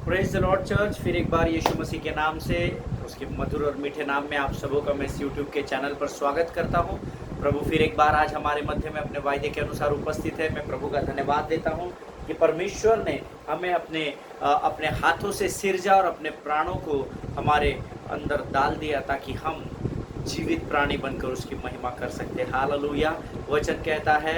Praise the Lord church. फिर एक बार यीशु मसीह के नाम से, उसके मधुर और मीठे नाम में आप सबों का मैं इस यूट्यूब के चैनल पर स्वागत करता हूं। प्रभु फिर एक बार आज हमारे मध्य में अपने वायदे के अनुसार उपस्थित है। मैं प्रभु का धन्यवाद देता हूं कि परमेश्वर ने हमें अपने हाथों से सिरजा और अपने प्राणों को हमारे अंदर डाल दिया ताकि हम जीवित प्राणी बनकर उसकी महिमा कर सकते हैं। हालेलुया। वचन कहता है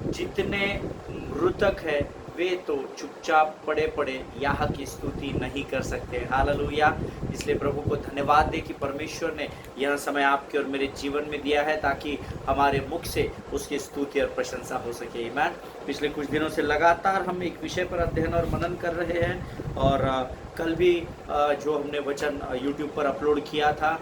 जितने मृतक है वे तो चुपचाप पड़े पड़े यहाँ की स्तुति नहीं कर सकते। हालेलुया। इसलिए प्रभु को धन्यवाद दे कि परमेश्वर ने यह समय आपके और मेरे जीवन में दिया है ताकि हमारे मुख से उसकी स्तुति और प्रशंसा हो सके। आमीन। पिछले कुछ दिनों से लगातार हम एक विषय पर अध्ययन और मनन कर रहे हैं और कल भी जो हमने वचन यूट्यूब पर अपलोड किया था,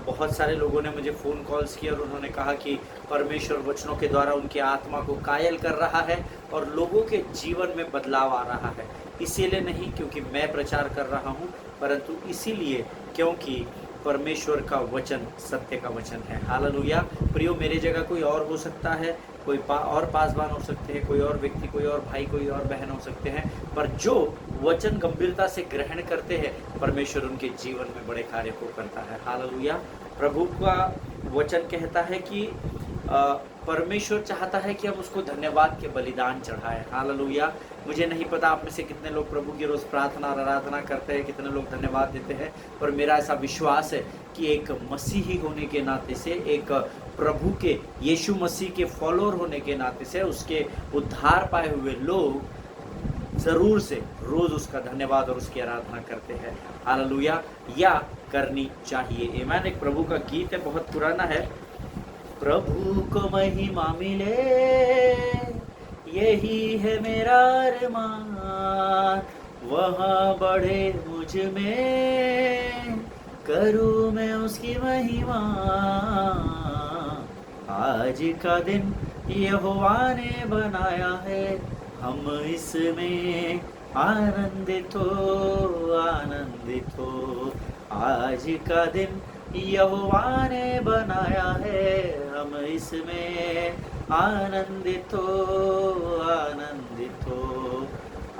बहुत सारे लोगों ने मुझे फ़ोन कॉल्स किए और उन्होंने कहा कि परमेश्वर वचनों के द्वारा उनकी आत्मा को कायल कर रहा है और लोगों के जीवन में बदलाव आ रहा है। इसीलिए नहीं क्योंकि मैं प्रचार कर रहा हूँ, परंतु इसीलिए क्योंकि परमेश्वर का वचन सत्य का वचन है। हालेलुया। प्रियो, मेरे जगह कोई और हो सकता है, कोई और पासवान हो सकते हैं, कोई और व्यक्ति, कोई और भाई, कोई और बहन हो सकते हैं, पर जो वचन गंभीरता से ग्रहण करते हैं परमेश्वर उनके जीवन में बड़े कार्य को करता है। हालेलुया। प्रभु का वचन कहता है कि परमेश्वर चाहता है कि हम उसको धन्यवाद के बलिदान चढ़ाएं। हालेलुया। मुझे नहीं पता आप में से कितने लोग प्रभु की रोज़ प्रार्थना और आराधना करते हैं, कितने लोग धन्यवाद देते हैं, पर मेरा ऐसा विश्वास है कि एक मसीही होने के नाते से, एक प्रभु के यीशु मसीह के फॉलोअर होने के नाते से, उसके उद्धार पाए हुए लोग ज़रूर से रोज़ उसका धन्यवाद और उसकी आराधना करते हैं। हालेलुया। या करनी चाहिए। आमीन। एक प्रभु का गीत है, बहुत पुराना है। प्रभु को महिमा मिले यही है मेरा अरमान, वहाँ बढ़े मुझ में करूँ मैं उसकी महिमा। आज का दिन यहोवा ने बनाया है, हम इसमें आनंदित हो। आज का दिन यहोवा ने बनाया है, हम इसमें आनंदित हो।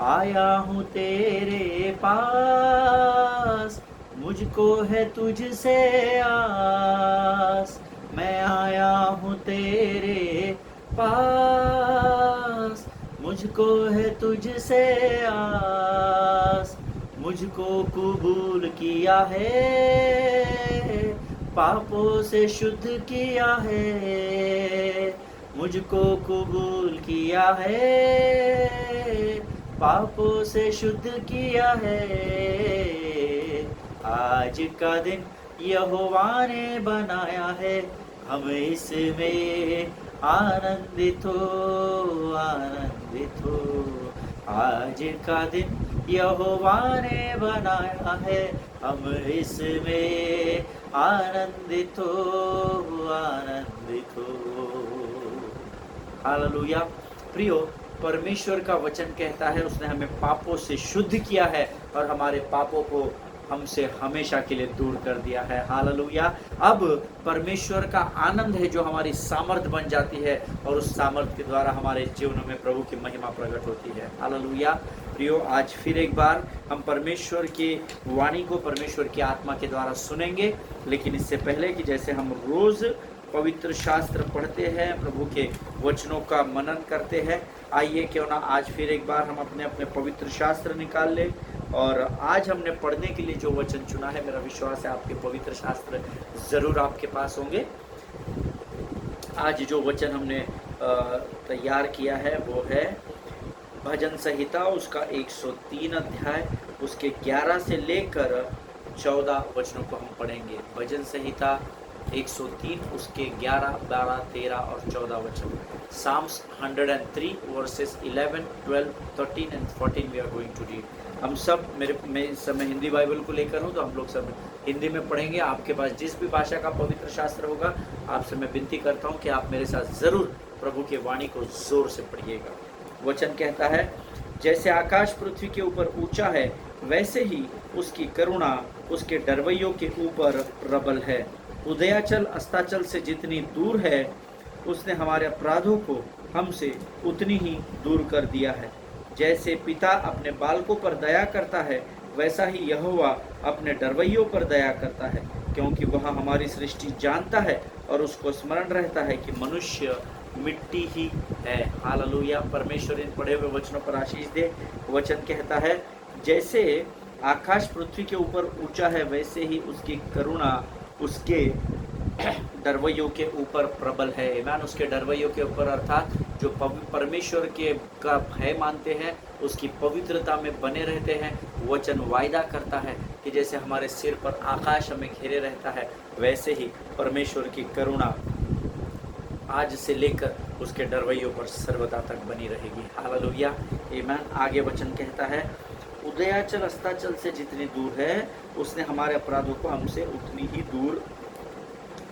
आया हूँ तेरे पास, मुझको है तुझसे आस। मैं आया हूँ तेरे पास, मुझको है तुझसे आस। मुझको कबूल किया है, पापों से शुद्ध किया है। मुझको कबूल किया है, पापों से शुद्ध किया है। आज का दिन यहोवा ने बनाया है, हम इसमें आनंदित हो। आज का दिन यहोवा ने बनाया है, हम इसमें आनंदित हो। हालेलुया। प्रियो, परमेश्वर का वचन कहता है उसने हमें पापों से शुद्ध किया है और हमारे पापों को हमसे हमेशा के लिए दूर कर दिया है। हालेलुया। अब परमेश्वर का आनंद है जो हमारी सामर्थ बन जाती है और उस सामर्थ के द्वारा हमारे जीवन में प्रभु की महिमा प्रकट होती है। हालेलुया। प्रियो, आज फिर एक बार हम परमेश्वर की वाणी को परमेश्वर की आत्मा के द्वारा सुनेंगे, लेकिन इससे पहले कि जैसे हम रोज़ पवित्र शास्त्र पढ़ते हैं, प्रभु के वचनों का मनन करते हैं, आइए क्यों ना आज फिर एक बार हम अपने अपने पवित्र शास्त्र निकाल लें। और आज हमने पढ़ने के लिए जो वचन चुना है, मेरा विश्वास है आपके पवित्र शास्त्र ज़रूर आपके पास होंगे। आज जो वचन हमने तैयार किया है वो है भजन संहिता, उसका 103 अध्याय, उसके 11 से लेकर 14 वचनों को हम पढ़ेंगे। भजन संहिता 103, उसके 11, 12, 13 और 14 वचन। Psalms 103 verses 11, 12, 13 and 14 we are going to read। हम सब मैं इस समय हिंदी बाइबल को लेकर हूँ, तो हम लोग सब हिंदी में पढ़ेंगे। आपके पास जिस भी भाषा का पवित्र शास्त्र होगा, आपसे मैं विनती करता हूँ कि आप मेरे साथ ज़रूर प्रभु की वाणी को ज़ोर से पढ़िएगा। वचन कहता है, जैसे आकाश पृथ्वी के ऊपर ऊंचा है, वैसे ही उसकी करुणा उसके डरवैयों के ऊपर प्रबल है। उदयाचल अस्ताचल से जितनी दूर है, उसने हमारे अपराधों को हमसे उतनी ही दूर कर दिया है। जैसे पिता अपने बालकों पर दया करता है, वैसा ही यहोवा अपने डरवैयों पर दया करता है, क्योंकि वह हमारी सृष्टि जानता है और उसको स्मरण रहता है कि मनुष्य मिट्टी ही है। हालेलुया। परमेश्वर इन पढ़े हुए वचनों पर आशीष दे। वचन कहता है, जैसे आकाश पृथ्वी के ऊपर ऊंचा है, वैसे ही उसकी करुणा उसके डरवैयों के ऊपर प्रबल है। आमीन। उसके डरवैयों के ऊपर अर्थात जो परमेश्वर के का भय मानते हैं, उसकी पवित्रता में बने रहते हैं। वचन वायदा करता है कि जैसे हमारे सिर पर आकाश हमें घेरे रहता है, वैसे ही परमेश्वर की करुणा आज से लेकर उसके डरवैयों पर सर्वदा तक बनी रहेगी। हालेलुया। आमीन। आगे वचन कहता है, उदयाचल अस्ताचल से जितनी दूर है, उसने हमारे अपराधों को हमसे उतनी ही दूर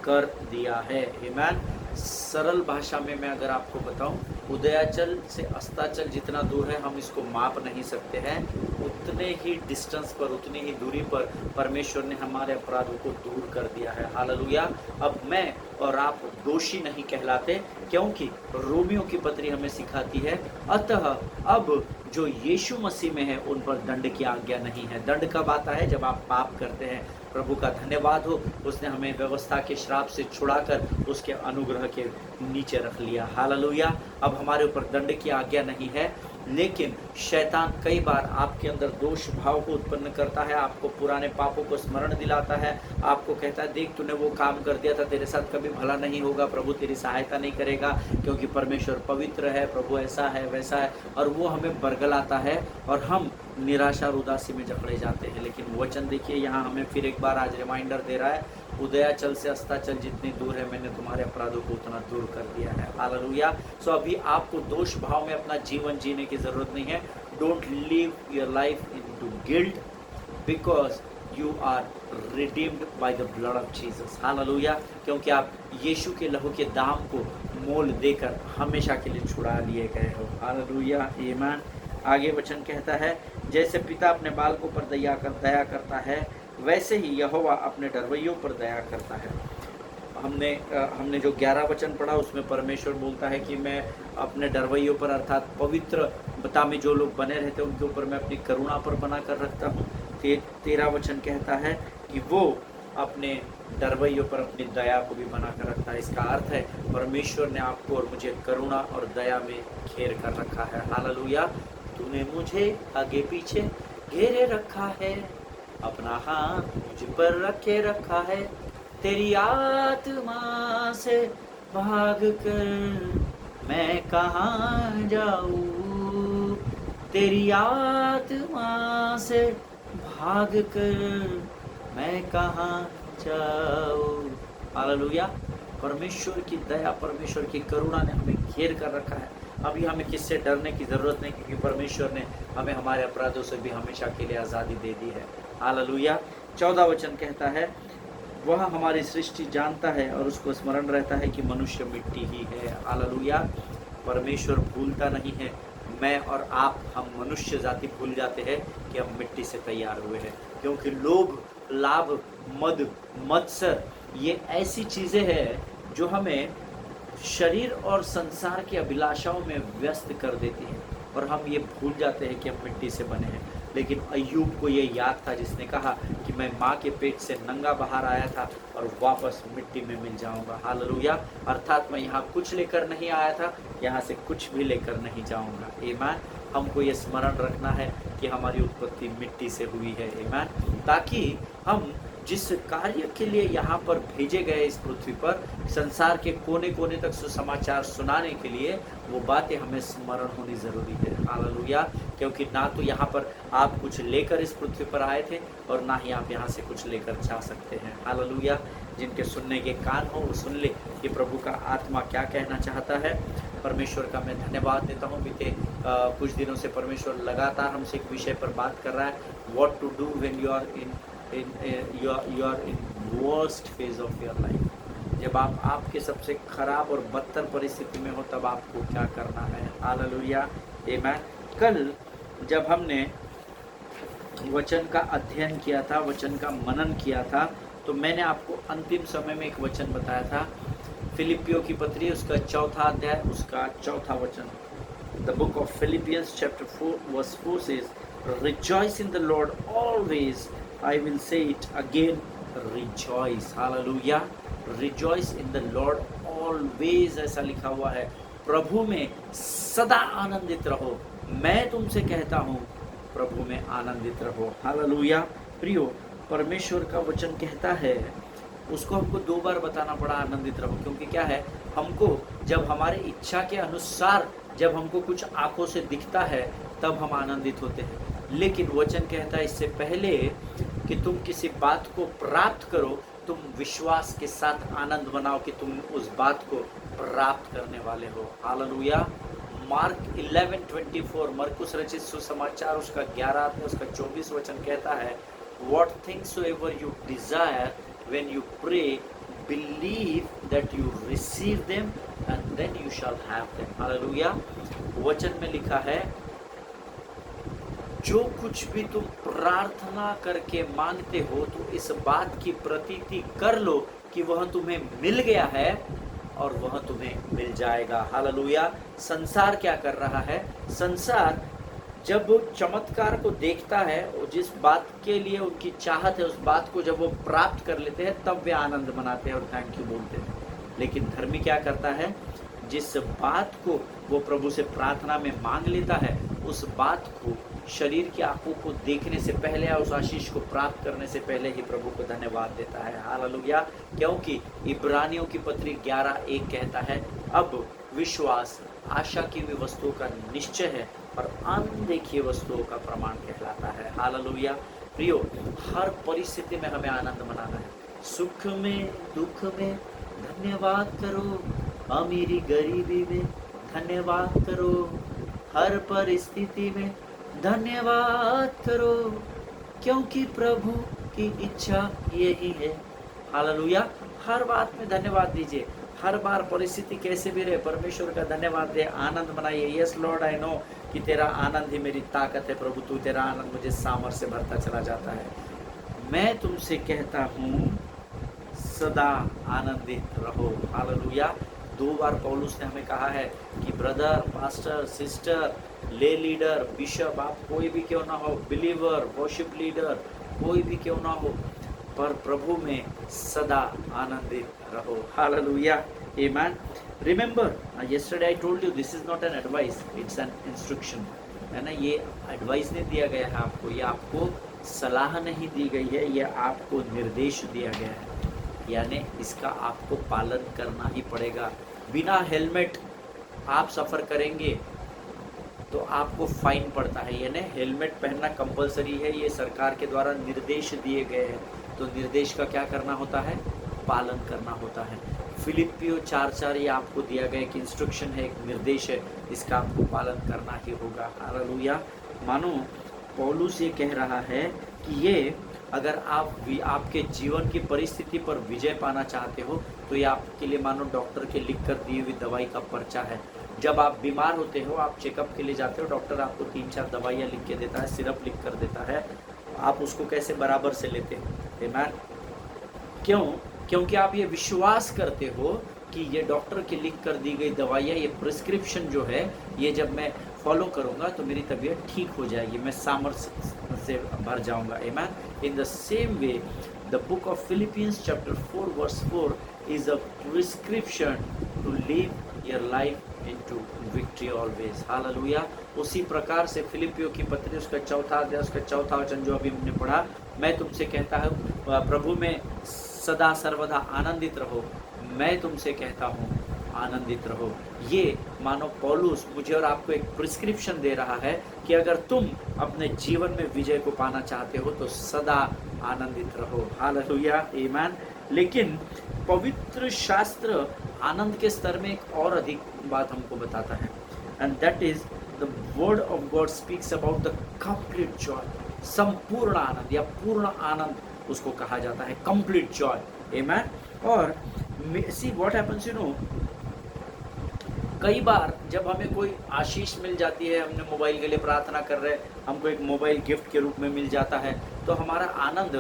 कर दिया है। आमीन। सरल भाषा में मैं अगर आपको बताऊं, उदयाचल से अस्ताचल जितना दूर है, हम इसको माप नहीं सकते हैं। उतने ही डिस्टेंस पर, उतनी ही दूरी पर परमेश्वर ने हमारे अपराधों को दूर कर दिया है। हालेलुया। अब मैं और आप दोषी नहीं कहलाते, क्योंकि रोमियों की पत्री हमें सिखाती है, अतः अब जो यीशु मसीह में है उन पर दंड की आज्ञा नहीं है। दंड कब आता है? जब आप पाप करते हैं। प्रभु का धन्यवाद हो, उसने हमें व्यवस्था के श्राप से छुड़ाकर उसके अनुग्रह के नीचे रख लिया। हालेलुया। अब हमारे ऊपर दंड की आज्ञा नहीं है, लेकिन शैतान कई बार आपके अंदर दोष भाव को उत्पन्न करता है, आपको पुराने पापों को स्मरण दिलाता है, आपको कहता है, देख तूने वो काम कर दिया था, तेरे साथ कभी भला नहीं होगा, प्रभु तेरी सहायता नहीं करेगा, क्योंकि परमेश्वर पवित्र है, प्रभु ऐसा है वैसा है, और वो हमें बरगलाता है और हम निराशा और उदासी में जकड़े जाते हैं। लेकिन वचन देखिए, यहाँ हमें फिर एक बार आज रिमाइंडर दे रहा है, उदयाचल से अस्ताचल जितनी दूर है, मैंने तुम्हारे अपराधों को उतना दूर कर दिया है। हालेलुया। सो अभी आपको दोष भाव में अपना जीवन जीने की जरूरत नहीं है। Don't live your life into guilt, because you are redeemed by the blood of Jesus. Hallelujah. क्योंकि आप यीशु के लहू के दाम को मोल देकर हमेशा के लिए छुड़ा लिए गए हो। हालेलुया। आमीन। आगे वचन कहता है, जैसे पिता अपने बालकों पर दया करता है, वैसे ही यहोवा अपने डरवैयों पर दया करता है। हमने जो 11 वचन पढ़ा, उसमें परमेश्वर बोलता है कि मैं अपने डरवैयों पर, अर्थात पवित्रता में जो लोग बने रहते हैं, उनके ऊपर मैं अपनी करुणा पर बना कर रखता हूँ। 13 वचन कहता है कि वो अपने डरवैयों पर अपनी दया को भी बना कर रखता है। इसका अर्थ है परमेश्वर ने आपको और मुझे करुणा और दया में घेर कर रखा है। हालेलुया। तूने मुझे आगे पीछे घेरे रखा है, अपना हाथ मुझ पर रखे रखा है, तेरी आत्मा से भाग कर मैं कहाँ जाऊँ, तेरी आत्मा से भाग कर मैं कहाँ जाऊँ। हालेलुया। परमेश्वर की दया, परमेश्वर की करुणा ने हमें घेर कर रखा है। अभी हमें किससे डरने की ज़रूरत नहीं, क्योंकि परमेश्वर ने हमें हमारे अपराधों से भी हमेशा के लिए आज़ादी दे दी है। हालेलुया। 14 वचन कहता है, वह हमारी सृष्टि जानता है और उसको स्मरण रहता है कि मनुष्य मिट्टी ही है। हालेलुया। परमेश्वर भूलता नहीं है। मैं और आप, हम मनुष्य जाति भूल जाते हैं कि हम मिट्टी से तैयार हुए हैं, क्योंकि लोभ, लाभ, मद, मत्सर, ये ऐसी चीज़ें हैं जो हमें शरीर और संसार की अभिलाषाओं में व्यस्त कर देती हैं, और हम ये भूल जाते हैं कि हम मिट्टी से बने हैं। लेकिन अय्यूब को ये याद था, जिसने कहा कि मैं माँ के पेट से नंगा बाहर आया था और वापस मिट्टी में मिल जाऊंगा। हालेलुया। अर्थात मैं यहाँ कुछ लेकर नहीं आया था, यहाँ से कुछ भी लेकर नहीं जाऊंगा। आमीन। हमको ये स्मरण रखना है कि हमारी उत्पत्ति मिट्टी से हुई है। आमीन। ताकि हम जिस कार्य के लिए यहाँ पर भेजे गए इस पृथ्वी पर, संसार के कोने कोने तक सुसमाचार सुनाने के लिए, वो बातें हमें स्मरण होनी ज़रूरी है। हालेलुया। क्योंकि ना तो यहाँ पर आप कुछ लेकर इस पृथ्वी पर आए थे, और ना ही आप यहाँ से कुछ लेकर जा सकते हैं। हालेलुया। जिनके सुनने के कान हो वो सुन ले कि प्रभु का आत्मा क्या कहना चाहता है। परमेश्वर का मैं धन्यवाद देता हूँ। बीते कुछ दिनों से परमेश्वर लगातार हमसे एक विषय पर बात कर रहा है, what to do when you are in worst phase of your life. जब आप आपके सबसे खराब और बदतर परिस्थिति में हो, तब आपको क्या करना है। हालेलुया। आमीन। कल जब हमने वचन का अध्ययन किया था, वचन का मनन किया था, तो मैंने आपको अंतिम समय में एक वचन बताया था, फिलिपियों की पत्री उसका 4था अध्याय, उसका 4था वचन। The book of Philippians chapter 4 verse 4 says, rejoice in the Lord always. I will say it again, rejoice. Hallelujah. Rejoice in the Lord always, ऐसा लिखा हुआ है, प्रभु में सदा आनंदित रहो। मैं तुमसे कहता हूँ प्रभु में आनंदित रहो। हालेलुया। प्रियो, परमेश्वर का वचन कहता है, उसको हमको 2 बार बताना पड़ा आनंदित रहो, क्योंकि क्या है, हमको जब हमारे इच्छा के अनुसार जब हमको कुछ आंखों से दिखता है तब हम आनंदित होते हैं, लेकिन वचन कहता है इससे पहले कि तुम किसी बात को प्राप्त करो, तुम विश्वास के साथ आनंद मनाओ कि तुम उस बात को प्राप्त करने वाले हो। हालेलुया। मार्क 11:24, मरकुस रचित सुसमाचार उसका 11 अध्याय उसका 24 वचन कहता है, What things soever you desire when you pray, believe that you receive them and then you shall have them. Hallelujah. वचन में लिखा है, जो कुछ भी तुम प्रार्थना करके मांगते हो तो इस बात की प्रतीति कर लो कि वह तुम्हें मिल गया है और वह तुम्हें मिल जाएगा। हालेलुया। संसार क्या कर रहा है? संसार जब चमत्कार को देखता है और जिस बात के लिए उनकी चाहत है उस बात को जब वो प्राप्त कर लेते हैं तब वे आनंद मनाते हैं और थैंक यू बोलते हैं। लेकिन धर्मी क्या करता है? जिस बात को वो प्रभु से प्रार्थना में मांग लेता है उस बात को शरीर की आंखों को देखने से पहले या उस आशीष को प्राप्त करने से पहले ही प्रभु को धन्यवाद देता है। हालेलुया। क्योंकि इब्रानियों की पत्री 11:1 कहता है, अब विश्वास आशा की हुई वस्तुओं का निश्चय है और अनदेखी वस्तुओं का प्रमाण कहलाता है। हालेलुया। प्रियो, हर परिस्थिति में हमें आनंद मनाना है। सुख में दुख में धन्यवाद करो, अमीरी गरीबी में धन्यवाद करो, हर परिस्थिति में धन्यवाद करो, क्योंकि प्रभु की इच्छा यही है। हालेलुया। हर बात में धन्यवाद दीजिए, हर बार परिस्थिति कैसे भी रहे परमेश्वर का धन्यवाद दे, आनंद मनाइए। यस लॉर्ड, आई नो कि तेरा आनंद ही मेरी ताकत है प्रभु, तू तेरा आनंद मुझे सामर्थ्य से भरता चला जाता है। मैं तुमसे कहता हूँ सदा आनंदित रहो। हालेलुया। 2 बार पौलुस ने हमें कहा है कि ब्रदर, पास्टर, सिस्टर, ले लीडर, बिशप, आप कोई भी क्यों ना हो, बिलीवर, वर्शिप लीडर, कोई भी क्यों ना हो, पर प्रभु में सदा आनंदित रहो। Hallelujah. Amen. Remember, yesterday I told you this is not an advice, it's an instruction, है ना। ये एडवाइस नहीं दिया गया है आपको, ये आपको सलाह नहीं दी गई है, ये आपको निर्देश दिया गया है, यानी इसका आपको पालन करना ही पड़ेगा। बिना हेलमेट आप सफ़र करेंगे तो आपको फाइन पड़ता है, यानी हेलमेट पहनना कंपलसरी है, ये सरकार के द्वारा निर्देश दिए गए हैं। तो निर्देश का क्या करना होता है? पालन करना होता है। फिलिपियो 4:4 ये आपको दिया गया एक इंस्ट्रक्शन है, एक निर्देश है, इसका आपको पालन करना ही होगा। हालेलुया। मानो पौलुस ये कह रहा है कि ये अगर आप आपके जीवन की परिस्थिति पर विजय पाना चाहते हो तो ये आपके लिए मानो डॉक्टर के लिख कर दी हुई दवाई का पर्चा है। जब आप बीमार होते हो, आप चेकअप के लिए जाते हो, डॉक्टर आपको 3-4 दवाइयाँ लिख के देता है, सिरप लिख कर देता है, आप उसको कैसे बराबर से लेते हो? आमीन। क्यों? क्योंकि आप ये विश्वास करते हो कि ये डॉक्टर की लिख कर दी गई दवाइयाँ, ये प्रिस्क्रिप्शन जो है, ये जब मैं फॉलो करूँगा तो मेरी तबीयत ठीक हो जाएगी, मैं सामर्थ्य से भर जाऊँगा। Amen. In the same way the book of Philippians chapter 4 verse 4 is a prescription to live your life into victory always. Hallelujah. उसी प्रकार से फिलिपियो की पत्री उसका 4 अध्याय उसका 4 वचन जो अभी हमने पढ़ा, मैं तुमसे कहता हूँ प्रभु में सदा सर्वदा आनंदित रहो, मैं तुमसे कहता हूँ आनंदित रहो। ये मानो पौलुस मुझे और आपको एक प्रिस्क्रिप्शन दे रहा है कि अगर तुम अपने जीवन में विजय को पाना चाहते हो तो सदा आनंदित रहो। हालेलुया। आमीन। लेकिन पवित्र शास्त्र आनंद के स्तर में एक और अधिक बात हमको बताता है, and that is the word of God speaks about the complete Joy. संपूर्ण आनंद या पूर्ण आनंद उसको कहा जाता है, कंप्लीट जॉय। आमीन। और see what happens, you know, कई बार जब हमें कोई आशीष मिल जाती है, हमने मोबाइल के लिए प्रार्थना कर रहे हैं, हमको एक मोबाइल गिफ्ट के रूप में मिल जाता है, तो हमारा आनंद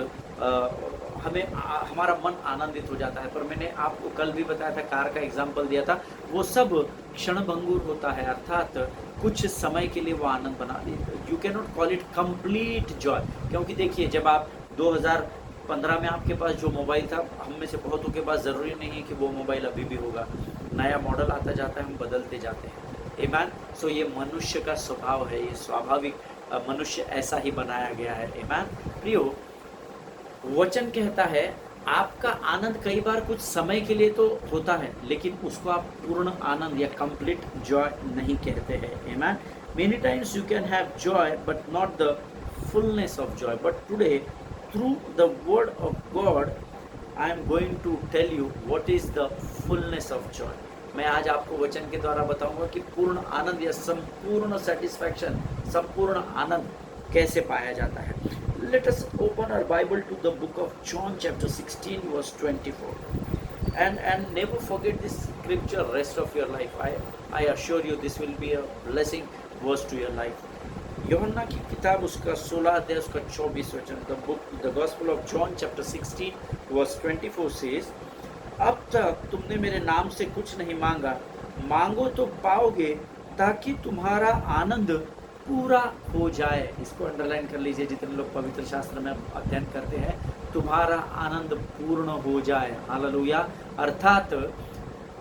हमारा मन आनंदित हो जाता है। पर मैंने आपको कल भी बताया था, कार का एग्जाम्पल दिया था, वो सब क्षणभंगुर होता है, अर्थात कुछ समय के लिए वो आनंद बना दे। You can not call it complete joy, क्योंकि देखिए जब आप 2015 में आपके पास जो मोबाइल था, हम में से बहुतों के पास ज़रूरी नहीं है कि वो मोबाइल अभी भी होगा, नया मॉडल आता जाता है, हम बदलते जाते हैं। आमेन। सो ये मनुष्य का स्वभाव है, ये स्वाभाविक, मनुष्य ऐसा ही बनाया गया है। आमेन। प्रियो, वचन कहता है आपका आनंद कई बार कुछ समय के लिए तो होता है, लेकिन उसको आप पूर्ण आनंद या कंप्लीट जॉय नहीं कहते हैं। Amen. Many times you can have joy but not the fullness of joy, but today through the word of God I am going to tell you what is the fullness of joy. मैं आज आपको वचन के द्वारा बताऊंगा कि पूर्ण आनंद या संपूर्ण सेटिस्फैक्शन, संपूर्ण आनंद कैसे पाया जाता है। Let us open our Bible to the book of John chapter 16 verse 24 and never forget this scripture rest of your life. I assure you this will be a blessing verse to your life. यूहन्ना की किताब उसका 16 अध्याय उसका 24 वचन, the gospel of John chapter 16 verse 24 says, अब तक तुमने मेरे नाम से कुछ नहीं मांगा, मांगो तो पाओगे ताकि तुम्हारा आनंद पूरा हो जाए। इसको अंडरलाइन कर लीजिए जितने लोग पवित्र शास्त्र में अध्ययन करते हैं, तुम्हारा आनंद पूर्ण हो जाए। हालेलुया। अर्थात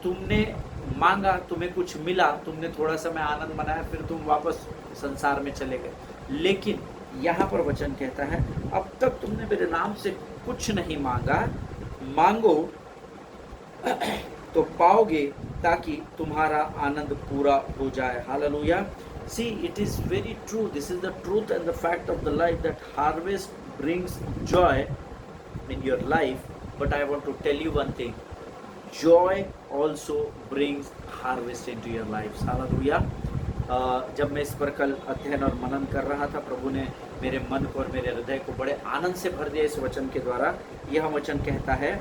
तुमने मांगा, तुम्हें कुछ मिला, तुमने थोड़ा समय आनंद मनाया, फिर तुम वापस संसार में चले गए। लेकिन यहाँ पर वचन कहता है अब तक तुमने मेरे नाम से कुछ नहीं मांगा, मांगो तो पाओगे ताकि तुम्हारा आनंद पूरा हो जाए। Hallelujah. See it is very true, this is the truth and the fact of the life that harvest brings joy in your life, but I want to tell you one thing, joy also brings harvest into your lives. Hallelujah. जब मैं इस पर कल अध्ययन और मनन कर रहा था, प्रभु ने मेरे मन को और मेरे हृदय को बड़े आनंद से भर दिया इस वचन के द्वारा। यह वचन कहता है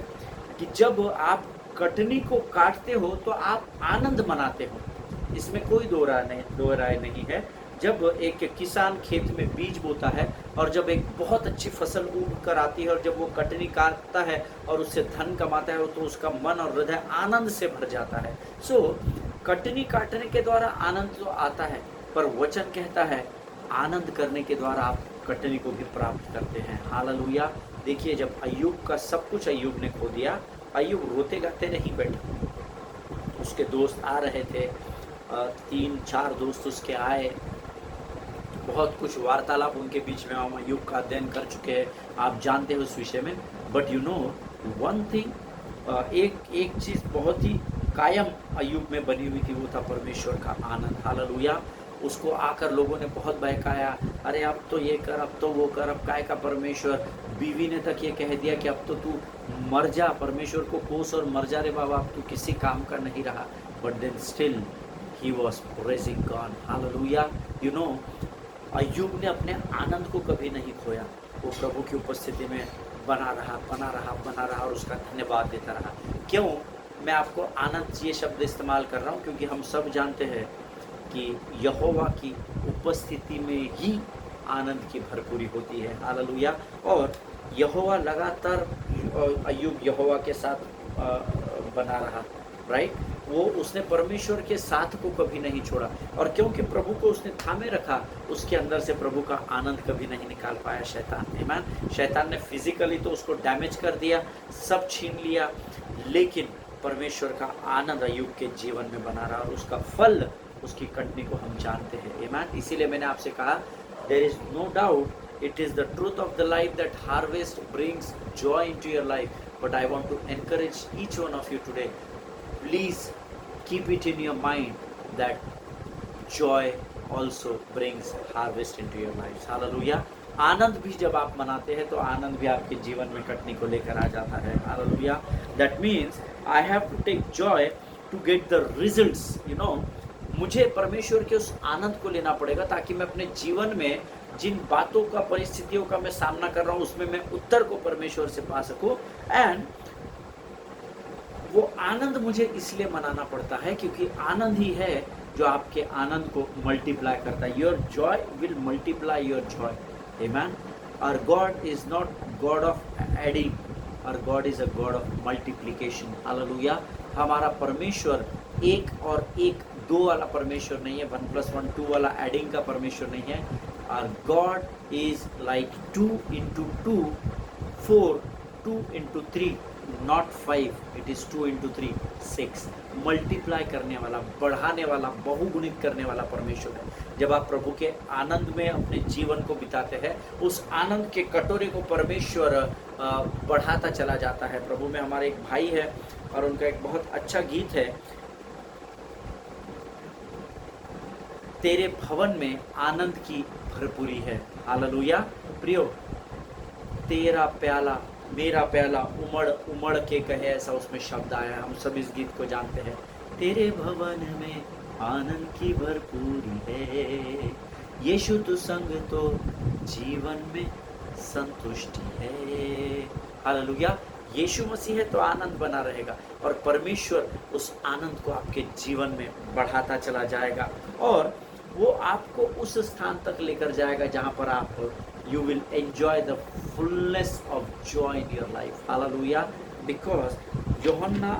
कि जब आप कटनी को काटते हो तो आप आनंद मनाते हो, इसमें कोई दो राय नहीं है। जब एक किसान खेत में बीज बोता है और जब एक बहुत अच्छी फसल उग कर आती है और जब वो कटनी काटता है और उससे धन कमाता है तो उसका मन और हृदय आनंद से भर जाता है। सो कटनी काटने के द्वारा आनंद तो आता है, पर वचन कहता है आनंद करने के द्वारा आप कटनी को भी प्राप्त करते हैं। हालेलुया। देखिए जब अय्यूब का सब कुछ अय्यूब ने खो दिया, अय्यूब रोते गाते नहीं बैठा, उसके दोस्त आ रहे थे, 3-4 दोस्त उसके आए, बहुत कुछ वार्तालाप उनके बीच में हम अय्यूब का अध्ययन कर चुके हैं, आप जानते हो उस विषय में। But you know one thing, एक चीज़ बहुत ही कायम अय्यूब में बनी हुई थी, वो था परमेश्वर का आनंद। हालेलुया। उसको आकर लोगों ने बहुत बहकाया, अरे अब तो ये कर, अब तो वो कर, अब काय का परमेश्वर। बीवी ने तक ये कह दिया कि अब तो तू मर जा, परमेश्वर को कोस और मर जा रे बाबा, अब तू किसी काम का नहीं रहा। But then still he was praising God. Hallelujah. You know Ayyub ने अपने आनंद को कभी नहीं खोया, वो प्रभु की उपस्थिति में बना रहा और उसका धन्यवाद देता रहा। क्यों मैं आपको आनंद ये शब्द इस्तेमाल कर रहा हूँ? क्योंकि हम सब जानते हैं कि यहोवा की उपस्थिति में ही आनंद की भरपूरी होती है। हालेलुया। और यहोवा लगातार, अय्यूब यहोवा के साथ बना रहा, राइट। वो उसने परमेश्वर के साथ को कभी नहीं छोड़ा, और क्योंकि प्रभु को उसने थामे रखा, उसके अंदर से प्रभु का आनंद कभी नहीं निकाल पाया शैतान। आमीन। शैतान ने फिजिकली तो उसको डैमेज कर दिया, सब छीन लिया, लेकिन परमेश्वर का आनंद अय्यूब के जीवन में बना रहा और उसका फल, उसकी कटनी को हम जानते हैं। आमीन। इसीलिए मैंने आपसे कहा, there is no doubt, it is the truth of the life that harvest brings joy into your life. But I want to encourage each one of you today, please keep it in your mind that joy also brings harvest into your lives. Hallelujah. आनंद भी जब आप मनाते हैं तो आनंद भी आपके जीवन में कटनी को लेकर आ जाता है। Hallelujah. That means I have to take joy to get the results. You know, मुझे परमेश्वर के उस आनंद को लेना पड़ेगा ताकि मैं अपने जीवन में जिन बातों का, परिस्थितियों का मैं सामना कर रहा हूँ, उसमें मैं उत्तर को परमेश्वर से पा सकूँ। एंड वो आनंद मुझे इसलिए मनाना पड़ता है क्योंकि आनंद ही है जो आपके आनंद को मल्टीप्लाई करता है। Your joy will multiply your joy. Amen. Our God is not God of adding, our God is a God of multiplication. Hallelujah. हमारा परमेश्वर एक और एक दो वाला परमेश्वर नहीं है, 1+1 2 वाला एडिंग का परमेश्वर नहीं है। और God is like 2 into 2 4, 2 into 3 not 5, it is 2 into 3 6। Multiply करने वाला, बढ़ाने वाला, बहुगुणित करने वाला परमेश्वर है। जब आप प्रभु के आनंद में अपने जीवन को बिताते हैं, उस आनंद के कटोरे को परमेश्वर बढ़ाता चला जाता है। प्रभु में हमारे एक भाई है और उनका एक बहुत अच्छा गीत है, तेरे भवन में आनंद की भरपूरी है। हालेलुया। प्रियो, तेरा प्याला मेरा प्याला उमड़ उमड़ के कहे, ऐसा उसमें शब्द आया है। हम सब इस गीत को जानते हैं। तेरे भवन में आनंद की भरपूरी है, यीशु तू संग तो जीवन में संतुष्टि है। हालेलुया। यीशु मसीह है तो आनंद बना रहेगा और परमेश्वर उस आनंद को आपके जीवन में बढ़ाता चला जाएगा और वो आपको उस स्थान तक लेकर जाएगा जहाँ पर आप you will enjoy the fullness of joy in your life. Hallelujah. Because यूहन्ना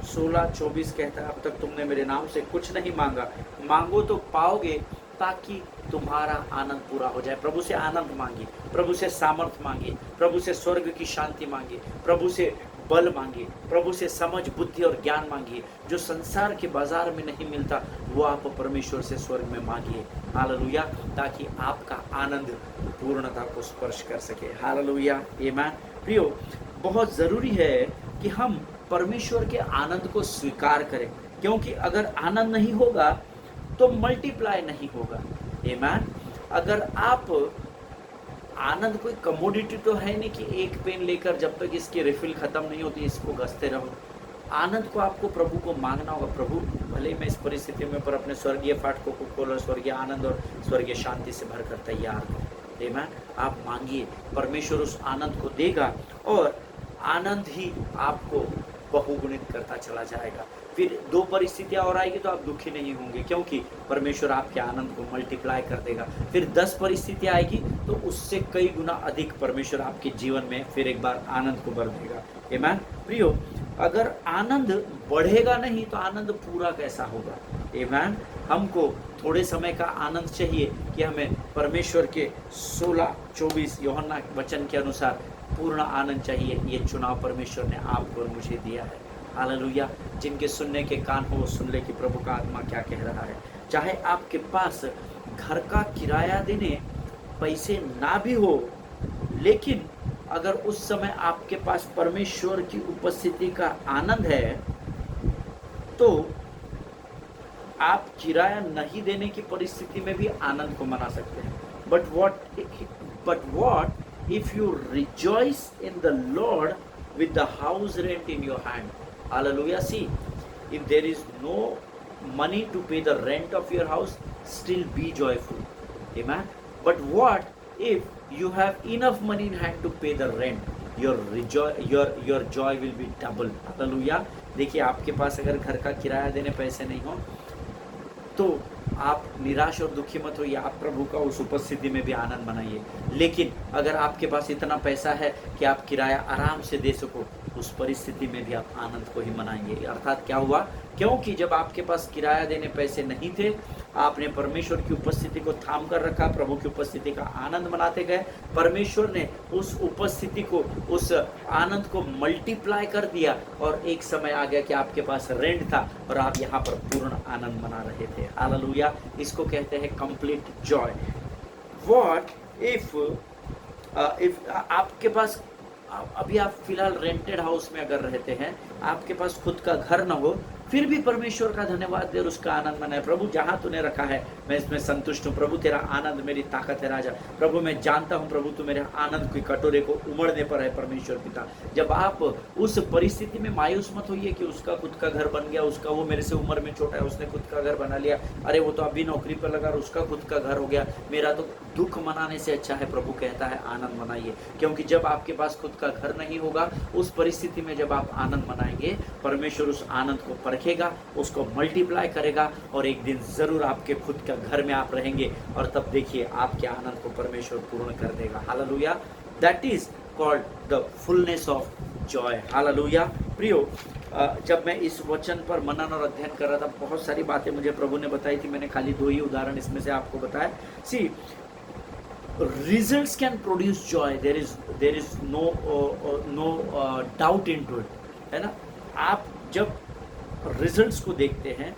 16:24 कहता है, अब तक तुमने मेरे नाम से कुछ नहीं मांगा, मांगो तो पाओगे ताकि तुम्हारा आनंद पूरा हो जाए। प्रभु से आनंद मांगिए, प्रभु से सामर्थ मांगिए, प्रभु से स्वर्ग की शांति मांगिए, प्रभु से बल मांगिए, प्रभु से समझ, बुद्धि और ज्ञान मांगिए। जो संसार के बाजार में नहीं मिलता वो आप परमेश्वर से स्वर्ग में मांगिए। हालेलुया। ताकि आपका आनंद पूर्णता को स्पर्श कर सके। हालेलुया। आमीन। प्रियो, बहुत ज़रूरी है कि हम परमेश्वर के आनंद को स्वीकार करें, क्योंकि अगर आनंद नहीं होगा तो मल्टीप्लाई नहीं होगा। आमीन। अगर आप आनंद कोई कमोडिटी तो है नहीं कि एक पेन लेकर जब तक इसकी रिफिल खत्म नहीं होती इसको घसते रहो। आनंद को आपको प्रभु को मांगना होगा। प्रभु, भले मैं इस परिस्थिति में पर अपने स्वर्गीय फाटकों को खोलो, स्वर्गीय आनंद और स्वर्गीय शांति से भरकर तैयार करो। आमीन। आप मांगिए, परमेश्वर उस आनंद को देगा और आनंद ही आपको बहुगुणित करता चला जाएगा। फिर दो परिस्थितियां और आएगी तो आप दुखी नहीं होंगे, क्योंकि परमेश्वर आपके आनंद को मल्टीप्लाई कर देगा। फिर 10 परिस्थितियां आएगी तो उससे कई गुना अधिक परमेश्वर आपके जीवन में फिर एक बार आनंद को भर देगा। आमीन। प्रियो, अगर आनंद बढ़ेगा नहीं तो आनंद पूरा कैसा होगा। आमीन। हमको थोड़े समय का आनंद चाहिए कि हमें परमेश्वर के 16:24 यूहन्ना वचन के अनुसार पूर्ण आनंद चाहिए। ये चुनाव परमेश्वर ने आपको और मुझे दिया है। हालेलुया। जिनके सुनने के कान हो वो सुन ले कि प्रभु का आत्मा क्या कह रहा है। चाहे आपके पास घर का किराया देने पैसे ना भी हो, लेकिन अगर उस समय आपके पास परमेश्वर की उपस्थिति का आनंद है तो आप किराया नहीं देने की परिस्थिति में भी आनंद को मना सकते हैं। But what if you rejoice in the Lord with the house rent in your hand. Hallelujah. See, if there is no money to pay the rent of your house, still be joyful. Amen. But what if you have enough money in hand to pay the rent? Your joy will be double. Hallelujah. देखिए, आपके पास अगर घर का किराया देने पैसे नहीं हो तो आप निराश और दुखी मत होइए, आप प्रभु का उस उपस्थिति में भी आनंद मनाइए। लेकिन अगर आपके पास इतना पैसा है कि आप किराया आराम से दे सको, उस परिस्थिति में भी आप आनंद को ही मनाएंगे। अर्थात क्या हुआ, क्योंकि जब आपके पास किराया देने पैसे नहीं थे, आपने परमेश्वर की उपस्थिति को थाम कर रखा, प्रभु की उपस्थिति का आनंद मनाते गए। परमेश्वर ने उस उपस्थिति को, उस आनंद को मल्टीप्लाई कर दिया और एक समय आ गया कि आपके पास रेंट था और आप यहाँ पर पूर्ण आनंद मना रहे थे। हालेलुया। इसको कहते हैं कंप्लीट जॉय। व्हाट इफ आपके पास अभी आप फिलहाल रेंटेड हाउस में अगर रहते हैं, आपके पास खुद का घर ना हो, फिर भी परमेश्वर का धन्यवाद दे और उसका आनंद मनाए। प्रभु, जहाँ तूने रखा है मैं इसमें संतुष्ट हूँ। प्रभु, तेरा आनंद मेरी ताकत है। राजा प्रभु, मैं जानता हूँ प्रभु तू मेरे आनंद के कटोरे को उमड़ने पर है। परमेश्वर पिता, जब आप उस परिस्थिति में मायूस मत होइए कि उसका खुद का घर बन गया, उसका वो मेरे से उम्र में छोटा है, उसने खुद का घर बना लिया, अरे वो तो अभी नौकरी पर लगा और उसका खुद का घर हो गया, मेरा तो दुख मनाने से अच्छा है। प्रभु कहता है आनंद मनाइए, क्योंकि जब आपके पास खुद का घर नहीं होगा, उस परिस्थिति में जब आप आनंद मनाएंगे, परमेश्वर उस आनंद को परखेगा, उसको मल्टीप्लाई करेगा और एक दिन जरूर आपके खुद का घर में आप रहेंगे और तब देखिए आपके आनंद को परमेश्वर पूर्ण कर देगा। Hallelujah. That is called the fullness of Joy. Hallelujah. प्रियो, जब मैं इस वचन पर मनन और अध्ययन कर रहा था, बहुत सारी बातें मुझे प्रभु ने बताई थी। मैंने खाली 2 ही उदाहरण इसमें से आपको बताया। सी, results can produce joy, there is no doubt into it, है ना। आप जब रिजल्ट्स को देखते हैं,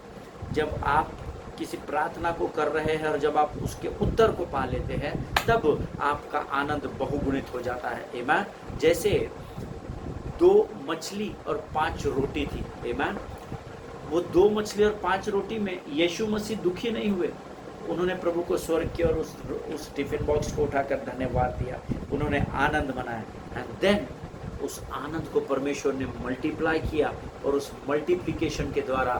जब आप किसी प्रार्थना को कर रहे हैं और जब आप उसके उत्तर को पा लेते हैं, तब आपका आनंद बहुगुणित हो जाता है। आमीन। जैसे 2 मछली और 5 रोटी थी। आमीन। वो 2 मछली और 5 रोटी में यीशु मसीह दुखी नहीं हुए। उन्होंने प्रभु को स्वर्ग किया और उस टिफिन बॉक्स को उठाकर धन्यवाद दिया। उन्होंने आनंद मनाया, एंड देन उस आनंद को परमेश्वर ने मल्टीप्लाई किया और उस मल्टीप्लिकेशन के द्वारा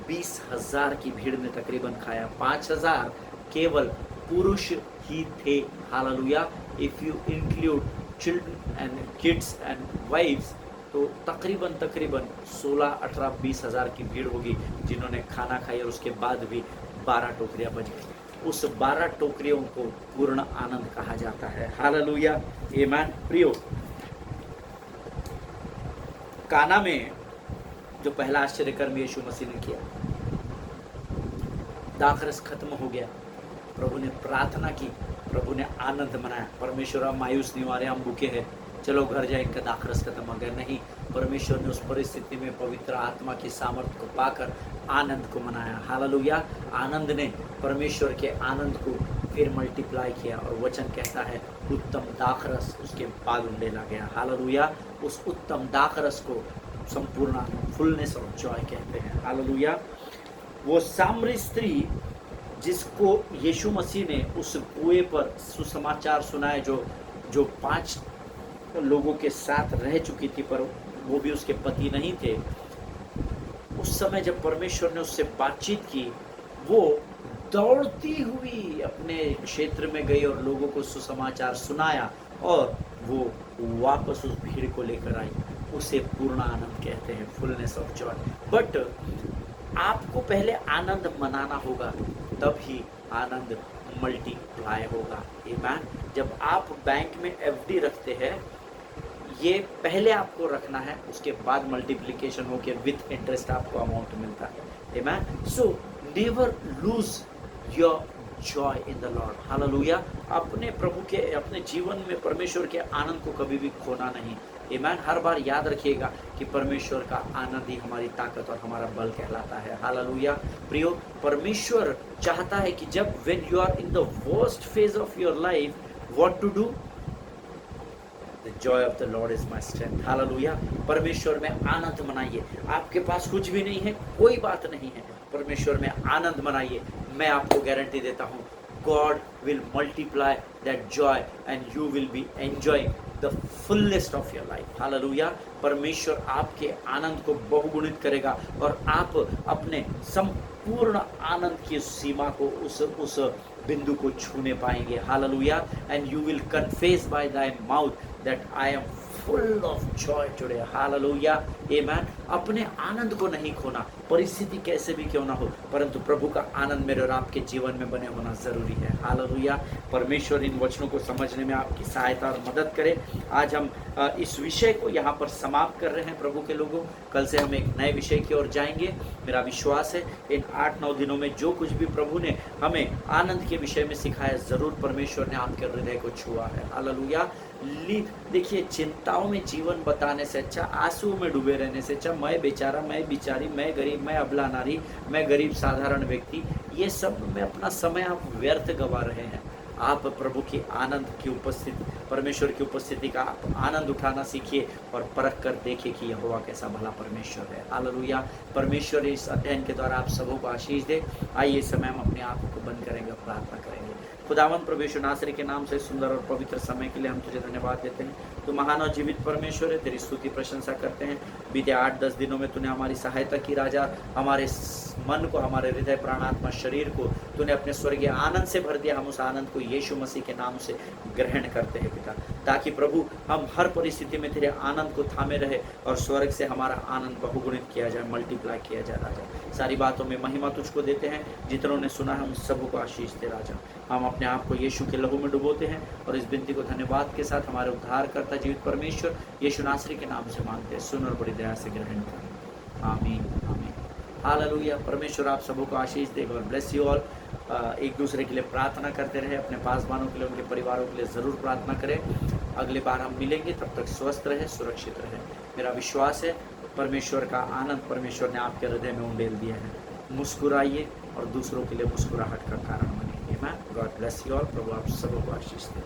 20,000 की भीड़ ने तकरीबन खाया। 5,000 केवल पुरुष ही थे। Hallelujah. If you include children and kids and wifes, तो तकरीबन 16, 18, 20,000 की भीड़ होगी जिन्होंने खाना खाया और उसके बाद भी 12 टोकरियां बच गई। उस 12 टोकरियों को पूर्ण आनंद कहा जाता है। हालेलुया। आमीन। प्रियो, काना में जो पहला आश्चर्यकर्म यीशु मसीह ने किया, दाखरस खत्म हो गया, प्रभु ने प्रार्थना की, प्रभु ने आनंद मनाया। परमेश्वर, हम मायूस नहीं हो रहे, हम भूखे हैं, चलो घर जाए, इनका दाखरस खत्म हो गया। नहीं, परमेश्वर ने उस परिस्थिति में पवित्र आत्मा की सामर्थ्य को पाकर आनंद को मनाया। हालेलुया। आनंद ने परमेश्वर के आनंद को फिर मल्टीप्लाई किया और वचन कहता है उत्तम दाखरस उसके बाद उंडेला गया। हालेलुया। उस उत्तम दाखरस को संपूर्ण फुलनेस ऑफ जॉय कहते हैं। हालेलुया। वो सामरी स्त्री जिसको यीशु मसीह ने उस कुएं पर सुसमाचार सुनाए, जो 5 लोगों के साथ रह चुकी थी, पर वो भी उसके पति नहीं थे। उस समय जब परमेश्वर ने उससे बातचीत की, वो दौड़ती हुई अपने क्षेत्र में गई और लोगों को सुसमाचार सुनाया और वो वापस उस भीड़ को लेकर आई। उसे पूर्ण आनंद कहते हैं, फुलनेस ऑफ जॉय। बट आपको पहले आनंद मनाना होगा, तब ही आनंद मल्टीप्लाई होगा। आमीन। जब आप बैंक में एफडी रखते हैं, ये पहले आपको रखना है, उसके बाद मल्टीप्लिकेशन होके विथ इंटरेस्ट आपको अमाउंट मिलता है। आमीन। So never lose your joy in the Lord. Hallelujah. अपने प्रभु के, अपने जीवन में परमेश्वर के आनंद को कभी भी खोना नहीं। आमीन। हर बार याद रखिएगा कि परमेश्वर का आनंद ही हमारी ताकत और हमारा बल कहलाता है। हालेलुया। प्रियो, परमेश्वर चाहता है कि जब when you are in the worst phase of your life, what to do? The joy of the Lord is my strength. Hallelujah. परमेश्वर में आनंद मनाइए। आपके पास कुछ भी नहीं है, कोई बात नहीं है, परमेश्वर में आनंद मनाइए। मैं आपको गारंटी देता हूँ, God will multiply that joy and you will be enjoying the fullest of your life. Hallelujah. परमेश्वर आपके आनंद को बहुगुणित करेगा और आप अपने संपूर्ण आनंद की सीमा को, उस बिंदु को छूने पाएंगे। Hallelujah. And you will confess by thy mouth that I am full of joy today. Hallelujah. आमीन। अपने आनंद को नहीं खोना, परिस्थिति कैसे भी क्यों ना हो, परंतु प्रभु का आनंद मेरे और आपके जीवन में बने होना जरूरी है। हालेलुया। परमेश्वर इन वचनों को समझने में आपकी सहायता और मदद करे। आज हम इस विषय को यहाँ पर समाप्त कर रहे हैं प्रभु के लोगों। कल से हम एक नए विषय की ओर जाएंगे। मेरा विश्वास है इन 8-9 दिनों में जो कुछ भी प्रभु ने हमें आनंद के विषय में सिखाया, जरूर परमेश्वर ने आपके हृदय को छुआ है। हालेलुया। देखिए, चिंताओं में जीवन बताने से अच्छा, आंसुओं में डूबे रहने से अच्छा, मैं बेचारा, मैं बिचारी, मैं गरीब, मैं अबला नारी, मैं गरीब साधारण व्यक्ति, ये सब में अपना समय आप व्यर्थ गवा रहे हैं। आप प्रभु की आनंद की उपस्थिति, परमेश्वर की उपस्थिति का आप आनंद उठाना सीखिए और परख कर देखिए कि यहोवा कैसा भला परमेश्वर है। हालेलुया। परमेश्वर इस अध्ययन के द्वारा आप सबों को आशीष दे। आइए इस समय हम अपने आप को बंद करेंगे, प्रार्थना करेंगे। खुदावंद प्रभु यीशु नासरी के नाम से सुंदर और पवित्र समय के लिए हम तुझे धन्यवाद देते हैं। तू महान और जीवित परमेश्वर है, तेरी स्तुति प्रशंसा करते हैं। बीते 8-10 दिनों में तूने हमारी सहायता की राजा। हमारे मन को, हमारे हृदय, प्राणात्मा, शरीर को तूने अपने स्वर्गीय आनंद से भर दिया। हम उस आनंद को यीशु मसीह के नाम से ग्रहण करते हैं पिता, ताकि प्रभु हम हर परिस्थिति में तेरे आनंद को थामे रहे और स्वर्ग से हमारा आनंद बहुगुणित किया जाए, मल्टीप्लाई किया जाए राजा। सारी बातों में महिमा तुझको देते हैं। जितनों ने सुना है उन सबों को आशीष दे राजा। हम अपने आप को यीशु के लहू में डुबोते हैं और इस विनती को धन्यवाद के साथ हमारे उद्धार करता जीवित परमेश्वर यीशु नासरी के नाम से मांगते हैं। सुन और बड़ी दया से ग्रहण कर। आमीन आमीन। हालेलुया। परमेश्वर आप सबों को आशीष दे। God bless you all. एक दूसरे के लिए प्रार्थना करते रहे, अपने पासवानों के लिए, उनके परिवारों के लिए ज़रूर प्रार्थना करें। अगली बार हम मिलेंगे, तब तक स्वस्थ रहे, सुरक्षित रहे। मेरा विश्वास है परमेश्वर का आनंद परमेश्वर ने आपके हृदय में उंडेल दिया है। मुस्कुराइए और दूसरों के लिए मुस्कुराहट का कारण बनिए। God bless you all. प्रभु आप सबों को आशीष दे।